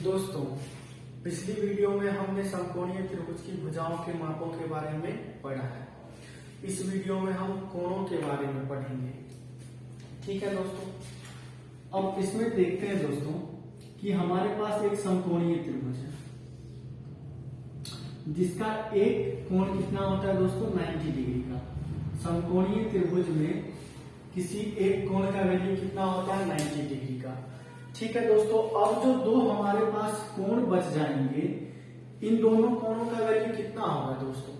दोस्तों, पिछली वीडियो में हमने समकोणीय त्रिभुज की भुजाओं के मापों के बारे में पढ़ा है। इस वीडियो में हम कोणों के बारे में पढ़ेंगे। ठीक है दोस्तों, अब इसमें देखते हैं दोस्तों कि हमारे पास एक समकोणीय त्रिभुज है जिसका एक कोण कितना होता है दोस्तों, 90 डिग्री का। समकोणीय त्रिभुज में किसी एक कोण का वैल्यू कितना होता है, 90 डिग्री का। ठीक है दोस्तों, अब जो दो हमारे पास कोण बच जाएंगे, इन दोनों कोणों का वैल्यू कितना होगा दोस्तों।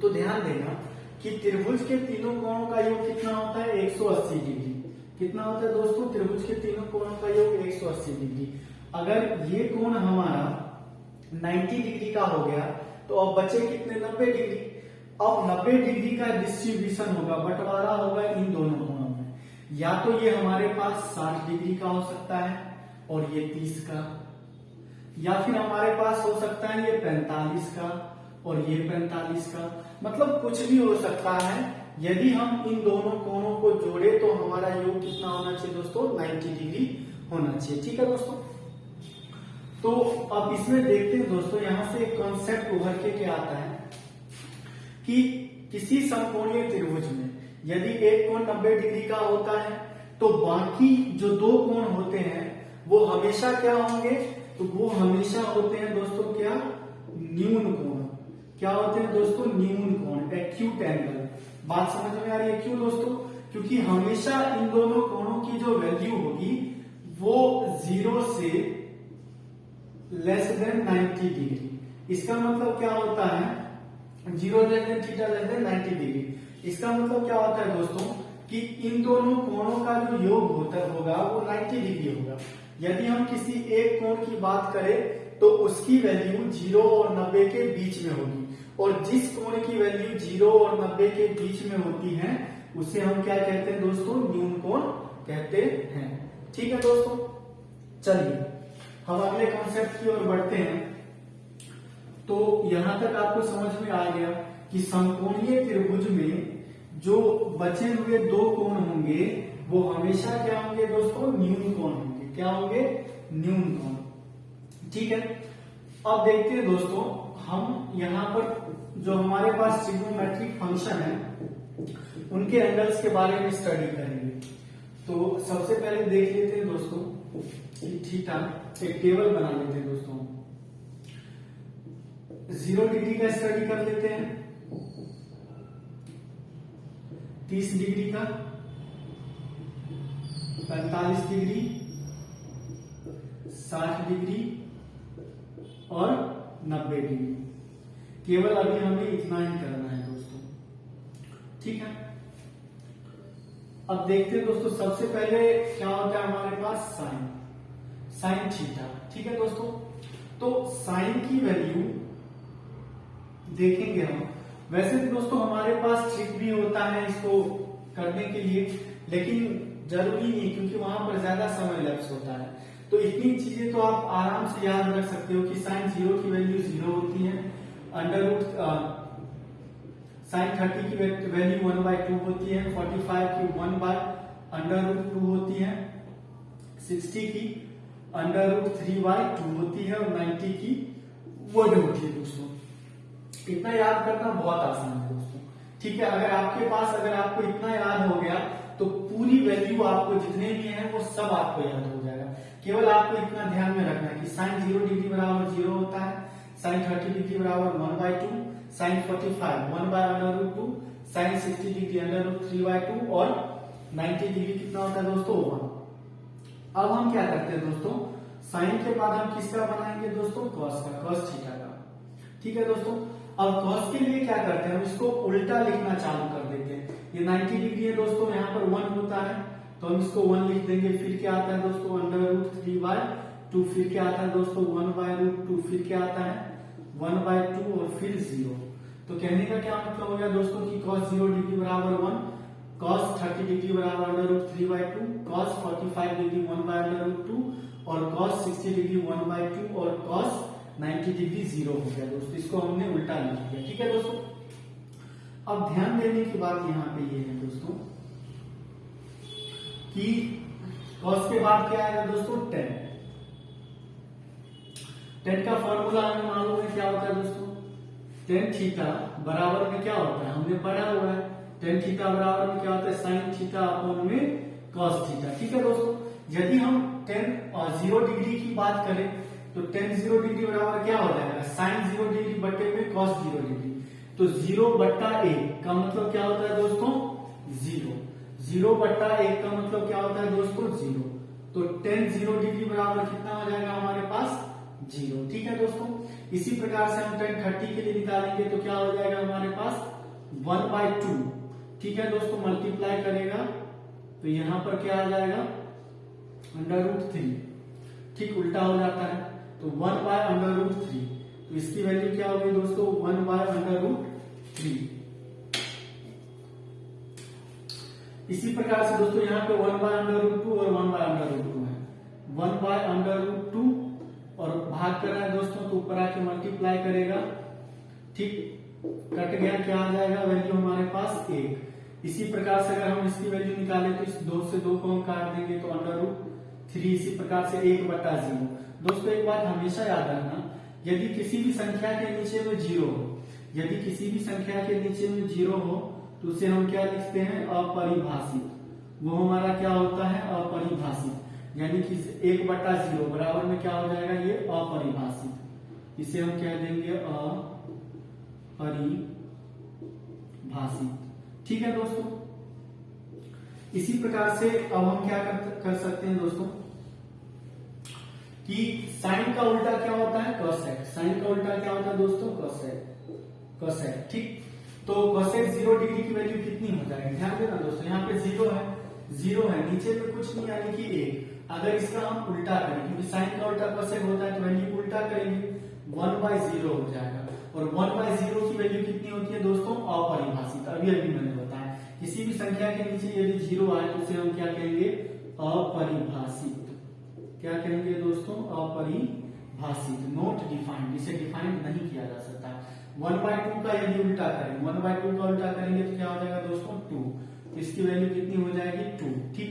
तो ध्यान देना कि त्रिभुज के तीनों कोणों का योग कितना होता है, 180 डिग्री। कितना होता है दोस्तों, त्रिभुज के तीनों कोणों का योग 180 डिग्री। अगर ये कोण हमारा 90 डिग्री का हो गया तो अब बचे कितने, 90 डिग्री। अब 90 डिग्री का डिस्ट्रीब्यूशन होगा, बंटवारा होगा इन दोनों कोणों में। या तो ये हमारे पास 60 डिग्री का हो सकता है और ये 30 का, या फिर हमारे पास हो सकता है ये 45 का और ये 45 का। मतलब कुछ भी हो सकता है। यदि हम इन दोनों कोणों को जोड़े तो हमारा योग कितना होना चाहिए दोस्तों, 90 डिग्री होना चाहिए। ठीक है दोस्तों, तो अब इसमें देखते हैं दोस्तों, यहां से एक कॉन्सेप्ट उभर के क्या आता है कि किसी समकोणीय त्रिभुज में यदि एक कोण 90 डिग्री का होता है तो बाकी जो दो कोण होते हैं वो हमेशा क्या होंगे, तो वो हमेशा होते हैं दोस्तों क्या, न्यून कोण। क्या होते हैं दोस्तों, न्यून कोण, एक्यूट एंगल। बात समझ में आ रही है क्यों दोस्तों, क्योंकि हमेशा इन दोनों कोणों की जो वैल्यू होगी वो 0 से लेस देन 90 डिग्री। इसका मतलब क्या होता है, 0 less than theta less than 90 degree. इसका मतलब क्या होता है दोस्तों कि इन दोनों कोणों का जो योग होगा वो 90 डिग्री होगा। यदि हम किसी एक कोण की बात करें तो उसकी वैल्यू 0 और 90 के बीच में होगी, और जिस कोण की वैल्यू 0 और 90 के बीच में होती है उसे हम क्या कहते हैं दोस्तों, न्यून कोण कहते हैं। ठीक है दोस्तों, चलिए हम अगले कॉन्सेप्ट की ओर बढ़ते हैं। तो यहां तक आपको समझ में आ गया कि समकोणीय त्रिभुज में जो बचे हुए दो कोण होंगे वो हमेशा क्या होंगे दोस्तों, न्यून कोण होंगे। क्या होंगे, न्यून कोण। ठीक है, अब देखते हैं दोस्तों, हम यहाँ पर जो हमारे पास ट्रिग्नोमेट्रिक फंक्शन है उनके एंगल्स के बारे में स्टडी करेंगे। तो सबसे पहले देख लेते हैं दोस्तों कि थीटा, एक टेबल बना लेते हैं दोस्तों। 0 डिग्री का स्टडी कर लेते हैं, 30 डिग्री का, 45 डिग्री, 60 डिग्री और 90 डिग्री। केवल अभी हमें इतना ही करना है दोस्तों। ठीक है, अब देखते हैं दोस्तों, सबसे पहले क्या होता है हमारे पास, साइन थीटा। ठीक है दोस्तों, तो साइन की वैल्यू देखेंगे हम। वैसे तो दोस्तों हमारे पास ट्रिक भी होता है इसको करने के लिए, लेकिन जरूरी नहीं, क्योंकि वहां पर ज्यादा समय लैप्स होता है। तो इतनी चीजें तो आप आराम से याद रख सकते हो कि साइन 0 की वैल्यू 0 होती है, अंडर रूट साइन 30 की वैल्यू 1/2 होती है, 45 की 1/√2 होती है, 60 की √3/2 होती है और 90 की 1 होती है दोस्तों। इतना याद करना बहुत आसान है दोस्तों। ठीक है, अगर आपको इतना याद हो गया तो पूरी वैल्यू आपको जितने भी हैं वो सब आपको याद हो जाएगा। केवल आपको इतना ध्यान में रखना है कि साइन 0 डिग्री बराबर 0 होता है, साइन 30 डिग्री बराबर 1/2, साइन 45 1/√2, साइन 60 डिग्री √3/2 और 90 डिग्री कितना होता है दोस्तों, 1। अब हम क्या करते हैं दोस्तों, साइन के बाद हम किसका बनाएंगे दोस्तों, कॉस का, कॉस थीटा का। ठीक है दोस्तों, अब कॉस के लिए क्या करते हैं, हम इसको उल्टा लिखना चालू कर देते हैं। ये 90 डिग्री है दोस्तों, यहाँ पर 1 होता है तो हम इसको 1 लिख देंगे। फिर क्या आता है दोस्तों, √3/2, फिर क्या आता है दोस्तों 1/√2, फिर क्या आता है 1/2 और फिर 0। तो कहने का क्या मतलब हो गया दोस्तों कि cos 0 डिग्री बराबर 1, cos 30 डिग्री बराबर √3/2, cos 45 डिग्री 1/√2 और cos 60 डिग्री 1/2 और cos 90 डिग्री 0 हो गया दोस्तों। इसको हमने उल्टा लिख दिया। ठीक है दोस्तों, अब ध्यान देने की बात यहाँ पे ये है दोस्तों कि cos के बाद क्या आएगा दोस्तों, tan। टेन का फॉर्मूला हमें मालूम है क्या होता है दोस्तों, टेन थीटा बराबर में क्या होता है, हमने पढ़ा हुआ है, टेन थीटा बराबर में क्या होता है, साइन थीटा अपॉन में कॉस थीटा। ठीक है दोस्तों, यदि हम टेन और 0 डिग्री की बात करें तो टेन 0 डिग्री बराबर क्या हो जाएगा, साइन 0 डिग्री बटे में कॉस 0 डिग्री। तो 0 बट्टा 1 का मतलब क्या होता है दोस्तों, 0। 0 बट्टा 1 का मतलब क्या होता है दोस्तों, 0। तो टेन 0 डिग्री बराबर कितना हो जाएगा हमारे पास, 0। ठीक है दोस्तों, इसी प्रकार से हम टेन 30 के लिए निकालेंगे तो क्या हो जाएगा हमारे पास 1/2। ठीक है दोस्तों, मल्टीप्लाई करेगा तो यहां पर क्या आ जाएगा √3। ठीक उल्टा हो जाता है तो 1/√3। तो इसकी वैल्यू क्या होगी दोस्तों, 1/√3। इसी प्रकार से दोस्तों यहाँ पे 1/√2 और 1/√2 है, 1/√2 और भाग कर रहा है दोस्तों तो ऊपर आके मल्टीप्लाई करेगा। ठीक, कट गया, क्या आ जाएगा वैल्यू हमारे पास 1। इसी प्रकार से अगर हम इसकी वैल्यू निकालें तो इस 2 से 2 को हम काट देंगे तो √3। इसी प्रकार से 1/0। दोस्तों एक बात हमेशा याद रखना, यदि किसी भी संख्या के नीचे में 0 हो, यदि किसी भी संख्या के नीचे में 0 हो तो उसे हम क्या लिखते हैं, अपरिभाषित। वो हमारा क्या होता है, अपरिभाषित, यानी कि 1/0 बराबर में क्या हो जाएगा, ये अपरिभाषित। इसे हम कह देंगे अपरिभाषित। ठीक है दोस्तों, इसी प्रकार से अब हम क्या कर सकते हैं दोस्तों कि साइन का उल्टा क्या होता है, कोसेक। साइन का उल्टा क्या होता है दोस्तों, कोसेक। कोसेक, ठीक। तो कोसेक 0 डिग्री की वैल्यू कितनी हो जाएगी, ध्यान देना दोस्तों, यहाँ पे 0 है, 0 है, नीचे में कुछ नहीं यानी कि 1। अगर इसका हम उल्टा करें, क्योंकि साइन का उल्टा कोसेक होता है, तो वैल्यू उल्टा करेंगे 1/0 हो जाएगा। और 1/0 की वैल्यू कितनी होती है दोस्तों, अपरिभाषित। अभी मैंने बताया किसी भी संख्या के नीचे यदि 0 आए तो उसे हम क्या कहेंगे, अपरिभाषित। क्या कहेंगे दोस्तों, अपरिभाषित, नॉट डिफाइंड। इसे डिफाइंड नहीं किया जा सकता। 1/2 का यदि उल्टा करें, 1/2 का उल्टा करेंगे तो क्या हो जाएगा दोस्तों, 2। तो इसकी वैल्यू कितनी हो जाएगी, 2। ठीक,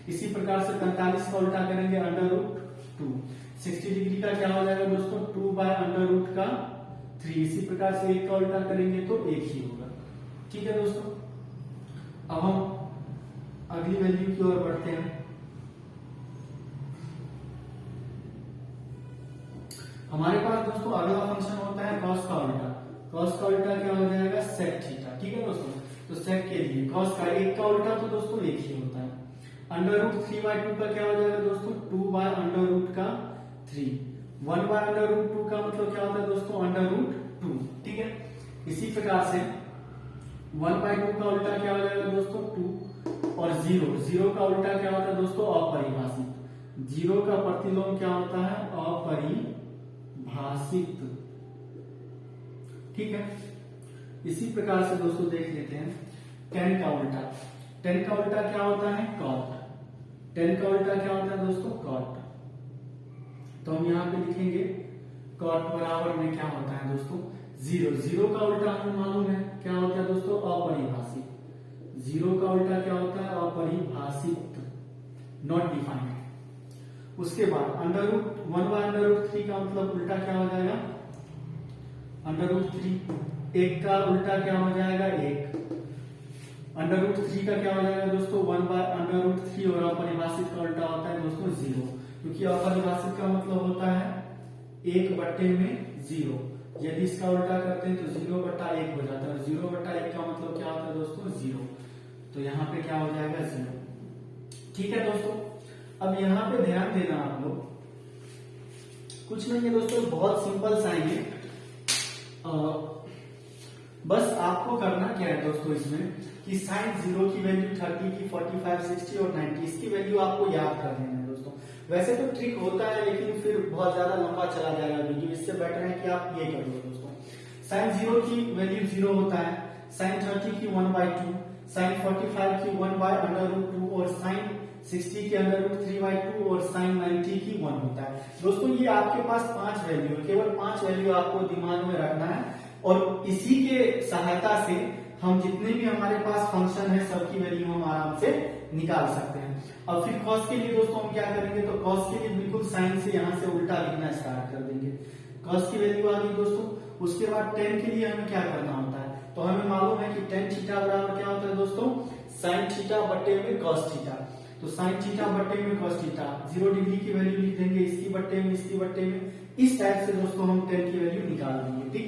इसी प्रकार से 45 का उल्टा करेंगे √2। 60 डिग्री का क्या हो जाएगा दोस्तों, 2/√3। इसी प्रकार से 1 का उल्टा करेंगे तो 1 ही होगा। ठीक है दोस्तों, अब हम अगली वैल्यू की ओर बढ़ते हैं। हमारे पास दोस्तों अगला फंक्शन होता है कॉस का उल्टा। कॉस का उल्टा क्या हो जाएगा, सेक थीटा। ठीक है दोस्तों, तो सेक के लिए कॉस का 1 का उल्टा तो दोस्तों 1 ही होता है। √3/2 का क्या हो जाएगा दोस्तों, 2/√3। 1/√2 का मतलब क्या होता है दोस्तों, √2। ठीक है, इसी प्रकार से 1/2 का उल्टा क्या हो जाएगा दोस्तों, 2। और 0 का उल्टा क्या होता है दोस्तों, अपरिभाषित। 0 का प्रतिलोम क्या होता है, अपरिभाषित। ठीक है, इसी प्रकार से दोस्तों देख लेते हैं 10 का उल्टा। 10 का उल्टा क्या होता है, कॉट। 10 का उल्टा क्या होता है दोस्तों, कॉट। तो हम यहाँ पे लिखेंगे कॉट बराबर में क्या होता है दोस्तों, 0 का उल्टा हमें मालूम है क्या होता है दोस्तों, अपरिभाषित। 0 का उल्टा क्या होता है, अपरिभाषित, नॉट डिफाइंड। उसके बाद 1/√3 का मतलब उल्टा क्या हो जाएगा, √3। 1 का उल्टा क्या हो जाएगा, 1। √3 का क्या हो जाएगा दोस्तों, 1/√3। और अपरिभाषित का उल्टा होता है दोस्तों 0, क्योंकि अपरिभाषित का मतलब होता है 1/0। यदि इसका उल्टा करते हैं तो 0/1 हो जाता है। और 0/1 का मतलब क्या होता है दोस्तों, 0। तो यहाँ पे क्या हो जाएगा, 0। ठीक है दोस्तों, अब यहाँ पे ध्यान देना आप लोग, कुछ नहीं है दोस्तों, बहुत सिंपल सा है। बस आपको करना क्या है दोस्तों इसमें कि साइन 0 की वैल्यू 30 की 45, 60 और 90 इसकी वैल्यू आपको याद कर लेना है दोस्तों। वैसे तो ट्रिक होता है लेकिन फिर बहुत ज्यादा लंबा चला जाएगा वीडियो, इससे बेटर है कि आप ये कर लो दोस्तों। साइन 0 की वैल्यू 0 होता है, साइन 30 की 1/2, साइन 45 की 1/√2 और साइन 60 की √3/2 और साइन 90 की 1 होता है। दोस्तों ये आपके पास 5 वैल्यू है, केवल 5 वैल्यू आपको दिमाग में रखना है और इसी के सहायता से हम जितने भी हमारे पास फंक्शन है सबकी वैल्यू हम आराम से निकाल सकते हैं। अब फिर कॉस के लिए दोस्तों हम क्या करेंगे, तो कॉस के लिए बिल्कुल साइन से यहाँ से उल्टा लिखना स्टार्ट कर देंगे। कॉस की वैल्यू आ गई दोस्तों। उसके बाद टेन के लिए हमें क्या करना होता है, तो हमें मालूम है कि टेन थीटा बराबर क्या होता है दोस्तों, साइन थीटा बट्टे में कॉस थीटा। तो साइन थीटा बट्टे में कॉस थीटा, 0 डिग्री की वैल्यू लिख देंगे इसकी बट्टे में इसकी बट्टे में। इस टाइप से दोस्तों हम टेन की वैल्यू निकाल देंगे। ठीक,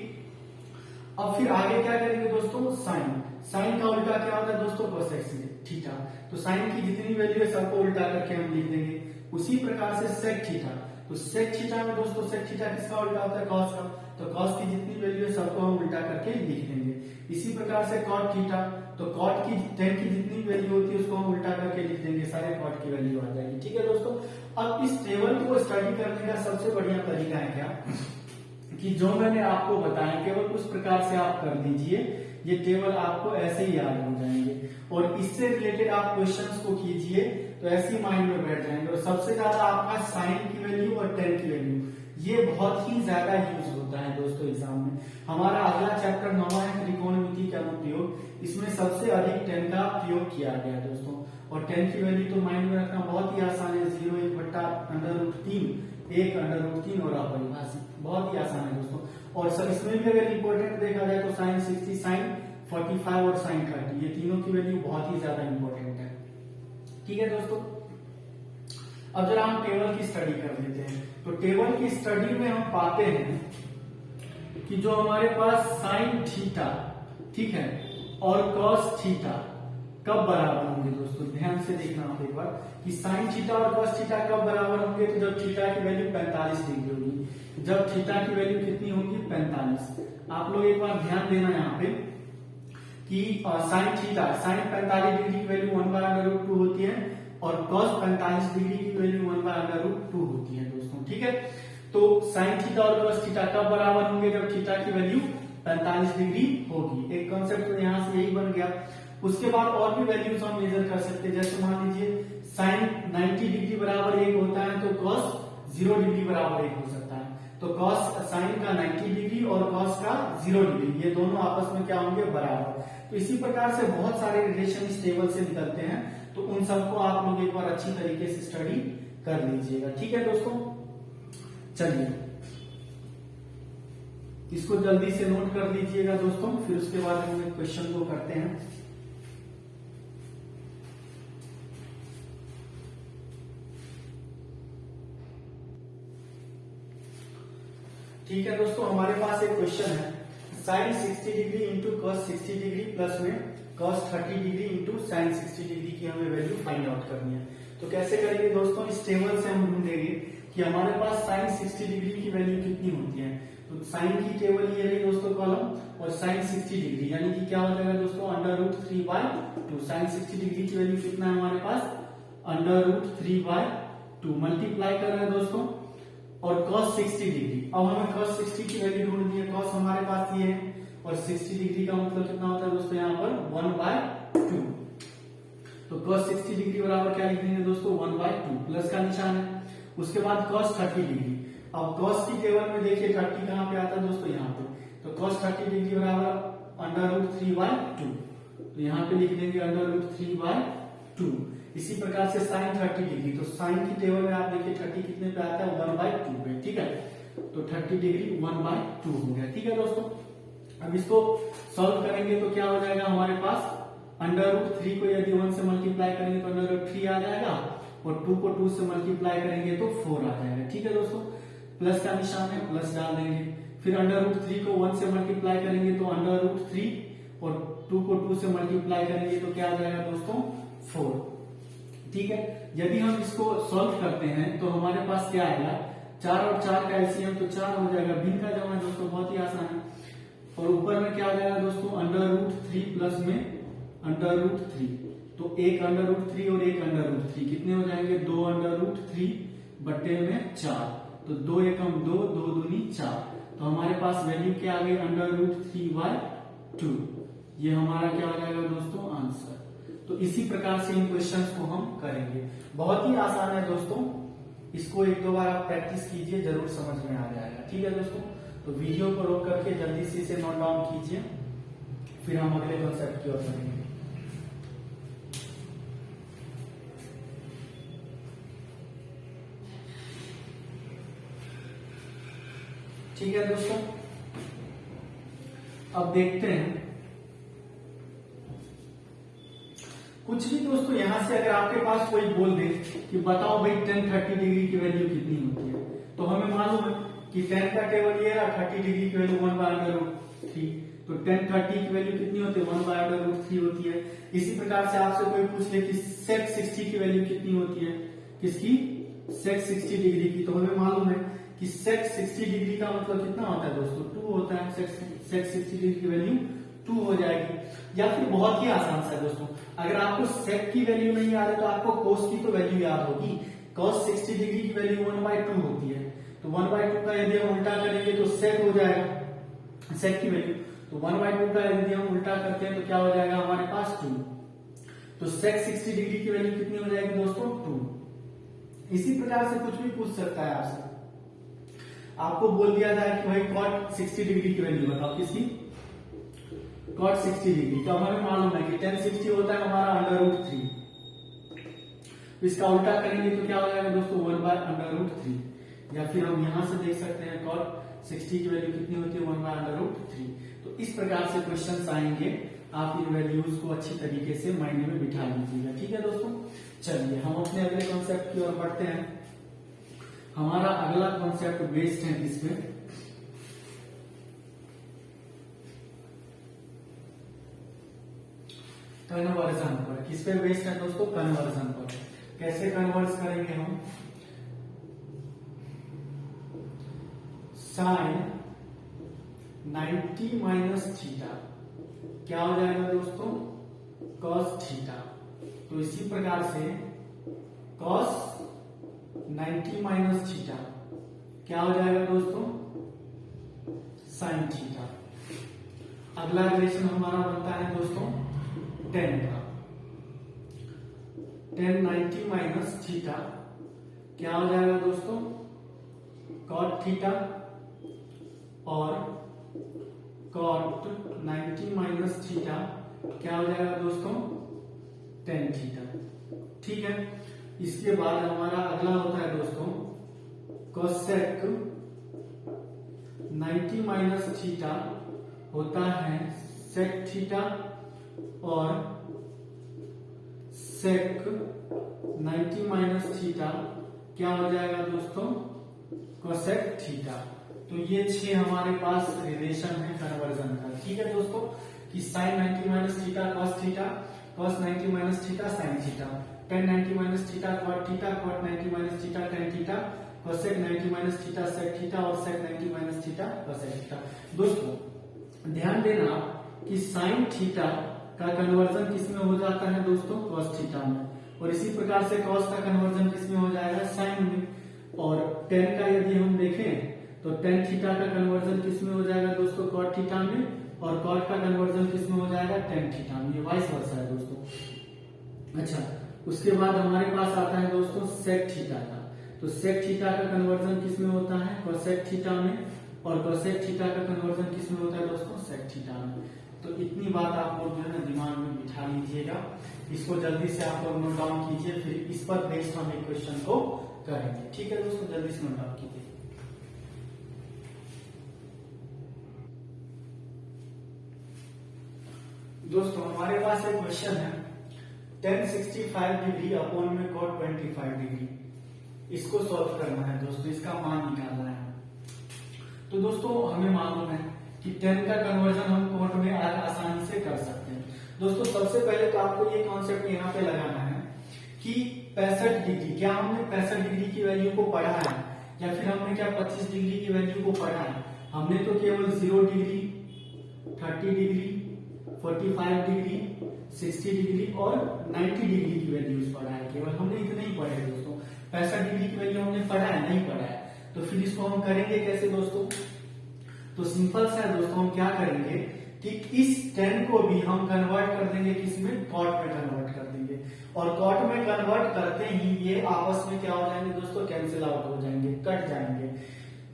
अब फिर आगे क्या करेंगे दोस्तों, साइन। साइन का उल्टा क्या होता है दोस्तों, कोसेक थीटा। तो साइन की जितनी वैल्यू है सबको उल्टा करके हम लिख देंगे। उसी प्रकार से सेक थीटा, तो सेक थीटा में दोस्तों सेक थीटा किसका उल्टा होता है, कॉस का। तो कॉस की जितनी वैल्यू है सबको हम उल्टा करके लिख देंगे। इसी प्रकार से कॉट थीटा, तो कॉट की टेन की जितनी वैल्यू होती है उसको हम उल्टा करके लिख देंगे, सारे कॉट की वैल्यू आ जाएगी। ठीक है दोस्तों, अब इस टेबल को स्टडी करने का सबसे बढ़िया तरीका है क्या, कि जो मैंने आपको बताया केवल उस प्रकार से आप कर दीजिए, ये टेबल आपको ऐसे ही याद हो जाएंगे। और इससे रिलेटेड आप क्वेश्चंस को कीजिए तो ऐसे ही माइंड में बैठ जाएंगे। और सबसे ज्यादा आपका साइन की वैल्यू और टेन की वैल्यू ये बहुत ही ज्यादा यूज होता है दोस्तों एग्जाम में। हमारा अगला चैप्टर 9 है त्रिकोणमिति का अनुप्रयोग, इसमें सबसे अधिक टेन का प्रयोग किया गया है दोस्तों। और टेन की वैल्यू तो माइंड में रखना बहुत ही आसान है, 0 1 बट्टा √3, 1 √3 और अपरिभाषित, बहुत ही आसान है दोस्तों। और सर इसमें भी अगर इंपॉर्टेंट देखा जाए तो साइन 60, साइन 45 और साइन 30, ये तीनों की वैल्यू बहुत ही ज्यादा इंपॉर्टेंट है। ठीक है दोस्तों, अब जरा हम टेबल की स्टडी कर लेते हैं। तो टेबल की स्टडी में हम पाते हैं कि जो हमारे पास साइन थीटा, ठीक है, और कॉस थीटा कब बराबर होंगे दोस्तों, ध्यान से देखना आप एक बार कि साइन थीटा और कॉस थीटा कब बराबर होंगे, तो जब थीटा की वैल्यू 45 डिग्री होगी। जब थीटा की वैल्यू कितनी होगी, 45। आप लोग एक बार ध्यान देना यहाँ पे कि साइन थीटा, साइन 45 डिग्री की वैल्यू 1/√2 होती है और कॉस 45 डिग्री की वैल्यू 1/√2 होती है दोस्तों। ठीक है, तो साइन थीटा और कॉस थीटा कब बराबर होंगे, जब थीटा की वैल्यू 45 डिग्री होगी। एक कॉन्सेप्ट तो यहाँ से यही बन गया। उसके बाद और भी वैल्यूज हम मेजर कर सकते हैं, जैसे मान लीजिए साइन 90 डिग्री बराबर 1 होता है तो कॉस 0 डिग्री बराबर 1 हो सकता है। तो कॉस साइन का 90 डिग्री और कॉस का 0 डिग्री, ये दोनों आपस में क्या होंगे, बराबर। तो इसी प्रकार से बहुत सारे रिलेशन इस टेबल से निकलते हैं, तो उन सबको आप लोग एक बार अच्छी तरीके से स्टडी कर लीजिएगा। ठीक है दोस्तों, चलिए इसको जल्दी से नोट कर लीजिएगा दोस्तों, फिर उसके बाद हम क्वेश्चन को करते हैं। ठीक है दोस्तों, हमारे पास एक क्वेश्चन है, sine 60 degree into cos 60 degree plus में cos 30 degree into sine 60 degree की हमें वैल्यू फाइंड आउट करनी है। तो कैसे करेंगे दोस्तों, इस टेबल से हम ढूंढेंगे कि हमारे पास साइन 60 डिग्री की वैल्यू कितनी होती है। तो साइन की टेबल ये रही दोस्तों कॉलम, और साइन 60 डिग्री यानी कि क्या हो जाएगा दोस्तों, √3/2। साइन 60 डिग्री की वैल्यू कितना है हमारे पास, √3/2 मल्टीप्लाई कर रहे हैं दोस्तों, और cos 60 डिग्री। अब हमें cos 60 की वैल्यू ढूंढनी है। cos हमारे पास ये है और 60 डिग्री का मतलब कितना होता है दोस्तों, यहाँ पर 1/2। तो cos 60 डिग्री बराबर क्या लिख देंगे दोस्तों, 1/2, प्लस का निशान है। उसके बाद cos 30 डिग्री। अब cos की टेबल में देखिए 30 कहाँ पे आता है दोस्तों, यहाँ पे। तो cos 30 डिग्री बराबर √3/2, तो यहाँ पे लिख देंगे √3/2। इसी प्रकार से साइन 30 डिग्री, तो साइन की टेबल में आप देखिए 30 कितने पे आता है, 1/2 पे। ठीक है, तो 30 डिग्री 1/2 हो गया। ठीक है दोस्तों, अब इसको सॉल्व करेंगे तो क्या हो जाएगा हमारे पास, √3 को यदि 1 से मल्टीप्लाई करेंगे तो √3 आ जाएगा, और 2 को 2 से मल्टीप्लाई करेंगे तो 4 आ जाएगा। ठीक है दोस्तों, प्लस का निशान है, प्लस डाल देंगे। फिर √3 को 1 से मल्टीप्लाई करेंगे तो √3, और 2 को 2 से मल्टीप्लाई करेंगे तो क्या आ जाएगा दोस्तों, 4। ठीक है, यदि हम इसको सॉल्व करते हैं तो हमारे पास क्या आएगा, 4 और 4 का एलसीएम तो 4 हो जाएगा, भिन्न का जमा दोस्तों बहुत ही आसान है। और ऊपर में क्या आ जाएगा दोस्तों, √3 प्लस में √3, तो एक √3 और एक √3 कितने हो जाएंगे, 2 √3 बट्टे में 4, तो 2 एकम 2, 2 दूनी 4। तो हमारे पास वैल्यू क्या आ गई, √3/2। ये हमारा क्या हो जाएगा दोस्तों, आंसर। तो इसी प्रकार से इन क्वेश्चंस को हम करेंगे, बहुत ही आसान है दोस्तों। इसको 1-2 बार आप प्रैक्टिस कीजिए, जरूर समझ में आ जाएगा। ठीक है दोस्तों, तो वीडियो को रोक करके जल्दी से इसे नोट डाउन कीजिए, फिर हम अगले कॉन्सेप्ट की ओर बढ़ेंगे। ठीक है दोस्तों, अब देखते हैं कुछ भी दोस्तों। यहां से अगर आपके पास कोई बोल दे कि बताओ भाई tan 30 डिग्री की वैल्यू कितनी होती है, तो हमें मालूम है कि tan का टेबल ये रहा, 30 डिग्री की वैल्यू 1/√3, तो tan 30 की वैल्यू कितनी होती है, 1/√3 होती है। इसी प्रकार से आपसे कोई पूछ ले कि sec 60 की वैल्यू कितनी होती है, किसकी, sec 60 डिग्री की, तो हमें मालूम है कि sec 60 डिग्री का मतलब कितना होता है दोस्तों, 2 होता है। sec 60 डिग्री की वैल्यू 2 हो जाएगी। या फिर बहुत ही आसान सा दोस्तों, अगर आपको sec की वैल्यू नहीं याद है तो आपको cos की तो वैल्यू याद होगी। cos 60 डिग्री की वैल्यू 1/2 होती है, तो 1/2 का यदि हम उल्टा करेंगे तो sec हो जाएगा, sec की वैल्यू। तो 1/2 का यदि हम उल्टा करते हैं तो क्या हो जाएगा हमारे पास 2, तो sec 60 डिग्री की वैल्यू कितनी हो जाएगी दोस्तों, 2। इसी प्रकार से कुछ भी पूछ सकता है आपसे, आपको बोल दिया जाए कि भाई cot 60 डिग्री की वैल्यू बताओ, किसकी, cot 60 डिग्री का। हमें मालूम है कि tan 60 होता है हमारा √3, इसका उल्टा करेंगे तो क्या हो जाएगा दोस्तों, 1/√3। या फिर हम यहां से देख सकते हैं cot 60 की वैल्यू कितनी होती है, 1/√3। तो इस प्रकार से क्वेश्चंस आएंगे, आप इन वैल्यूज को अच्छी तरीके से माइंड में बिठा लीजिएगा। ठीक है दोस्तों, चलिए हम अपने अगले कॉन्सेप्ट की ओर बढ़ते हैं। हमारा अगला कॉन्सेप्ट बेस्ड है किसमें, कन्वर्जन पर। किस पे बेस्ड है दोस्तों, कन्वर्जन पर। कैसे कन्वर्ट करेंगे हम, साइन 90 माइनस थीटा क्या हो जाएगा दोस्तों, cos थीटा। तो इसी प्रकार से cos 90 माइनस थीटा क्या हो जाएगा दोस्तों, sin थीटा। अगला रिलेशन हमारा बनता है दोस्तों tan का, tan 90 माइनस थीटा क्या हो जाएगा दोस्तों, cot थीटा, और cot 90 माइनस थीटा क्या हो जाएगा दोस्तों, tan थीटा। ठीक है, इसके बाद हमारा अगला होता है दोस्तों cosec 90 माइनस थीटा होता है sec थीटा, और sec 90 माइनस थीटा क्या हो जाएगा दोस्तों, cosec थीटा। तो ये 6 हमारे पास रिलेशन है कन्वर्जन का। ठीक है दोस्तों, कि sin 90 minus theta cos theta, cos 90 minus theta sin theta, tan 90 minus theta cot theta, cot 90 minus theta tan theta, cosec 90 minus theta sec theta, और sec 90 minus theta cosec theta. दोस्तों ध्यान देना कि sin थीटा का conversion किसमें हो जाता है दोस्तों, cos थीटा में, और इसी प्रकार से cos का कन्वर्जन किसमें हो जाएगा, sin में। और tan का यदि हम देखें तो tan थीटा का कन्वर्जन किसमें हो जाएगा दोस्तों, cot थीटा में, और cot का कन्वर्जन किसमें हो जाएगा, tan थीटा में। ये वाइस वर्सा है दोस्तों। अच्छा, उसके बाद हमारे पास आता है दोस्तों sec थीटा का। तो sec थीटा का कन्वर्जन किसमें होता है, cosec थीटा में, और cosec थीटा का कन्वर्जन किसमें होता है दोस्तों, sec थीटा में। तो इतनी बात आप लोग जो है ना दिमाग में बिठा लीजिएगा, इसको जल्दी से आप लोग नोट डाउन कीजिए, फिर इस पर बेस्ड हम एक क्वेश्चन को करेंगे। ठीक है दोस्तों, जल्दी से नोट डाउन कीजिए। दोस्तों हमारे पास एक क्वेश्चन है, tan 65 डिग्री अपॉन में cot 25 डिग्री, इसको सॉल्व करना है दोस्तों, इसका मान निकालना है। तो दोस्तों हमें मालूम है कि tan का कन्वर्जन हम cot में आसानी से कर सकते हैं। दोस्तों सबसे पहले तो आपको ये कॉन्सेप्ट यहाँ पे लगाना है कि 65 डिग्री, क्या हमने 65 डिग्री की वैल्यू को पढ़ा है, या फिर हमने क्या 25 डिग्री की वैल्यू को पढ़ा है। हमने तो केवल 0 डिग्री, 30 डिग्री, 45 डिग्री, 60 डिग्री और 90 डिग्री की वैल्यूज पढ़ा है, केवल हमने इतना ही पढ़ा है दोस्तों। 65 डिग्री की वैल्यू हमने पढ़ा है, नहीं पढ़ा है। तो फिर इसको हम करेंगे कैसे दोस्तों, तो सिंपल सा है दोस्तों, हम क्या करेंगे कि इस tan को भी हम कन्वर्ट कर देंगे किसमें, cot में कन्वर्ट कर देंगे, और cot में कन्वर्ट करते ही ये आपस में क्या हो जाएंगे दोस्तों, कैंसिल आउट हो जाएंगे, कट जाएंगे।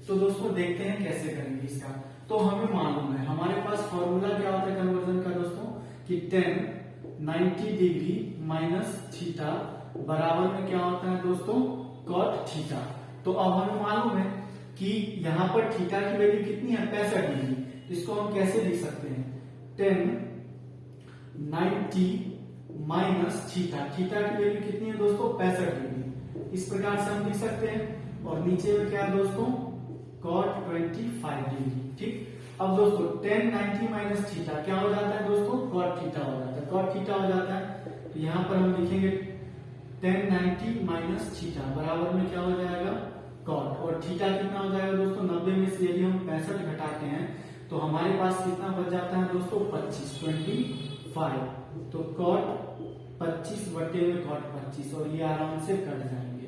तो दोस्तों देखते हैं कैसे करेंगे इसका। तो हमें मालूम है, हमारे पास फॉर्मूला क्या होता है कन्वर्जन का दोस्तों, कि tan 90 डिग्री माइनस थीटा बराबर में क्या होता है दोस्तों, cot थीटा। तो अब हमें मालूम है कि यहाँ पर थीटा की वैल्यू कितनी है 65 डिग्री। इसको हम कैसे लिख सकते हैं 1090 माइनस थीटा, थीटा की वैल्यू कितनी है दोस्तों 65 डिग्री। इस प्रकार से हम लिख सकते हैं और नीचे में क्या है दोस्तों cot 25 डिग्री। ठीक, अब दोस्तों 1090 माइनस थीटा क्या हो जाता है दोस्तों cot थीटा हो जाता है, cot थीटा हो जाता है। तो यहाँ पर हम लिखेंगे 1090 माइनस थीटा बराबर में क्या हो जाएगा cot, और थीटा कितना हो जाएगा दोस्तों 90 में से यदि हम 65 घटाते हैं तो हमारे पास कितना बच जाता है दोस्तों 25 तो cot 25 बटे में cot 25 और ये आराम से कट जाएंगे।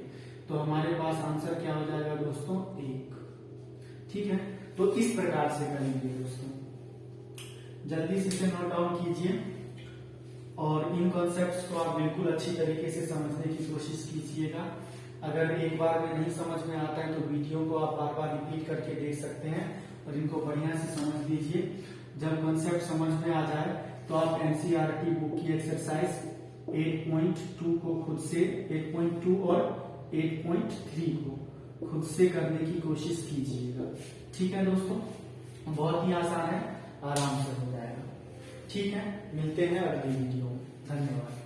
तो हमारे पास आंसर क्या हो जाएगा दोस्तों 1। ठीक है, तो इस प्रकार से करेंगे दोस्तों, जल्दी से इसे नोट डाउन कीजिए और इन कॉन्सेप्ट्स को आप बिल्कुल अच्छी तरीके से समझने की कोशिश कीजिएगा। अगर एक बार में नहीं समझ में आता है तो वीडियो को आप बार बार रिपीट करके देख सकते हैं और इनको बढ़िया से समझ लीजिए। जब कॉन्सेप्ट समझ में आ जाए तो आप एनसीईआरटी बुक की एक्सरसाइज 8.2 को खुद से 8.2 और 8.3 को खुद से करने की कोशिश कीजिएगा। ठीक है दोस्तों, बहुत ही आसान है, आराम से हो जाएगा। ठीक है, मिलते हैं अगली वीडियो में। धन्यवाद।